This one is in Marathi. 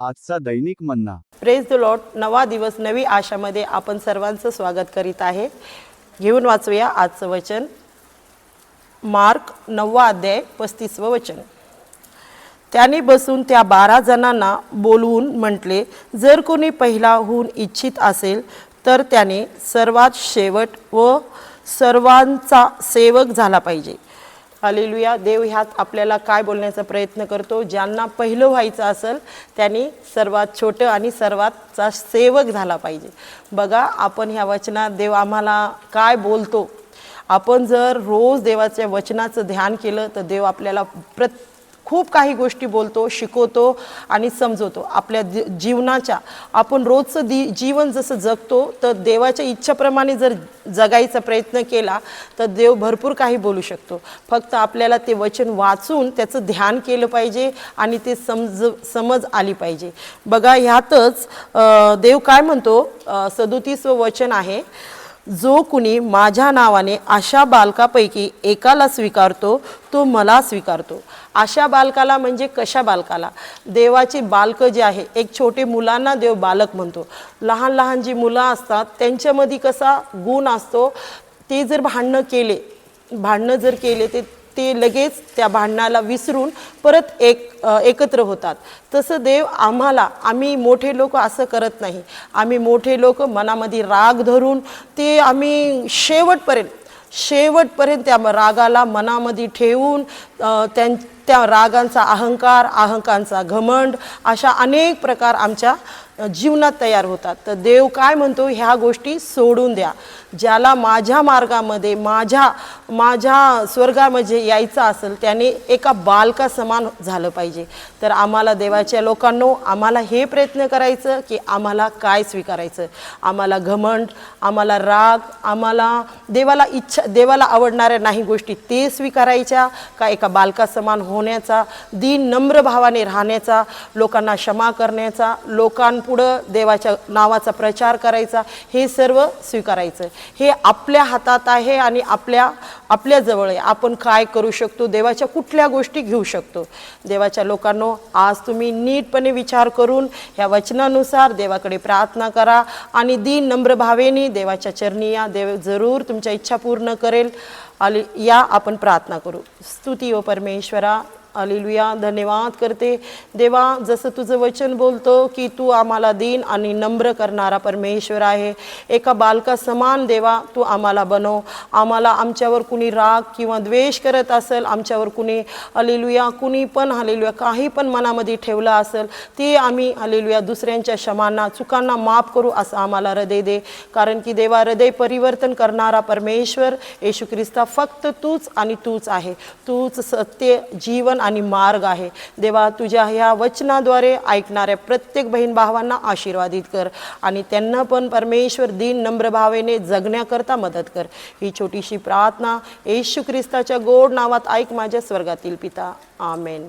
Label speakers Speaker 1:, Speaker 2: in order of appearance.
Speaker 1: आजचा दैनिक मन्ना.
Speaker 2: Praise the Lord. नवा दिवस नवी आशामध्ये आपण सर्वांचं स्वागत करीत आहे. घेऊन वाचूया आजचं वचन. मार्क 9 अध्याय 35 वचन. त्याने बसून त्या 12 जणांना बोलवून म्हटले, जर कोणी पहिला होऊन इच्छित असेल तर त्याने सर्वात शेवट व सर्वांचा सेवक झाला पाहिजे. हालेलुया. देव ह्यात आपल्याला काय बोलण्याचा प्रयत्न करतो? ज्यांना पहिलं व्हायचं असेल त्यांनी सर्वात छोटं आणि सर्वातचा सेवक झाला पाहिजे. बघा, आपण ह्या वचनात देव आम्हाला काय बोलतो. आपण जर रोज देवाच्या वचनाचं ध्यान केलं तर देव आपल्याला खूप काही गोष्टी बोलतो, शिकवतो आणि समजवतो. आपल्या जीवनाच्या आपण रोजचं जीवन जसं जगतो तर देवाच्या इच्छेप्रमाणे जर जगायचा प्रयत्न केला तर देव भरपूर काही बोलू शकतो. फक्त आपल्याला ते वचन वाचून त्याचं ध्यान केलं पाहिजे आणि ते समज आली पाहिजे. बघा, ह्यातच देव काय म्हणतो, 37वं वचन आहे, जो कुणी माझ्या नावाने अशा बालकापैकी एकाला स्वीकारतो तो मला स्वीकारतो. अशा बालकाला म्हणजे कशा बालकाला? देवाची बालकं जे आहे, एक छोटे मुलांना देव बालक म्हणतो. लहान लहान जी मुलं असतात त्यांच्यामध्ये कसा गुण असतो, ते जर भांडणं जर केले ते लगेच त्या भांडणाला विसरून परत एकत्र होतात. तसं देव आम्ही मोठे लोक असं करत नाही. आम्ही मोठे लोक मनामध्ये राग धरून ते आम्ही शेवटपर्यंत त्या रागाला मनामध्ये ठेवून त्या रागांचा अहंकाराचा घमंड अशा अनेक प्रकार आमच्या जीवनात तयार होतात. तर देव काय म्हणतो, ह्या गोष्टी सोडून द्या. ज्याला माझ्या मार्गामध्ये माझ्या स्वर्गामध्ये यायचं असेल त्याने एका बालका समान झालं पाहिजे. तर आम्हाला देवाच्या लोकांनो, आम्हाला हे प्रयत्न करायचं की आम्हाला काय स्वीकारायचं. आम्हाला घमंड, आम्हाला राग, आम्हाला देवाला आवडणाऱ्या नाही गोष्टी ते स्वीकारायच्या का एका बालका समान होण्याचा, दीन नम्र भावाने राहण्याचा, लोकांना क्षमा करण्याचा, लोकांपुढं देवाच्या नावाचा प्रचार करायचा, हे सर्व स्वीकारायचं. हे आपल्या हातात आहे आणि आपल्या जवळ आहे. आपण काय करू शकतो, देवाच्या कुठल्या गोष्टी घेऊ शकतो. देवाच्या लोकांनो, आज तुम्ही नीटपणे विचार करून ह्या वचनानुसार देवाकडे प्रार्थना करा आणि दीन नम्र भावेने देवाच्या चरणी या. देव जरूर तुमच्या इच्छा पूर्ण करेल. या आपण प्रार्थना करू. स्तुती ओ परमेश्वरा, हालेलुया. धन्यवाद करते देवा, जसं तुझं वचन बोलतो की तू आम्हाला दीन आणि नम्र करणारा परमेश्वर आहे. एका बालका समान देवा तू आम्हाला बनव. आमच्यावर कुणी राग किंवा द्वेष करत असेल, आमच्यावर कुणी कुणी पण काही पण मनामध्ये ठेवलं असेल ते आम्ही दुसऱ्यांच्या क्षमांना चुकांना माफ करू असं आम्हाला हृदय दे. कारण की देवा, हृदय परिवर्तन करणारा परमेश्वर येशू ख्रिस्ता फक्त तूच आणि तूच आहे. तूच सत्य, जीवन आणि मार्ग आहे. देवा, तुझ्या ह्या वचनाद्वारे ऐकणाऱ्या प्रत्येक बहीण भावांना आशीर्वादित कर आणि त्यांना पण परमेश्वर दीन नम्र भावेने जगण्याकरता मदत कर. ही छोटीशी प्रार्थना येशू ख्रिस्ताच्या गोड नावात ऐक माझ्या स्वर्गातील पिता. आमेन.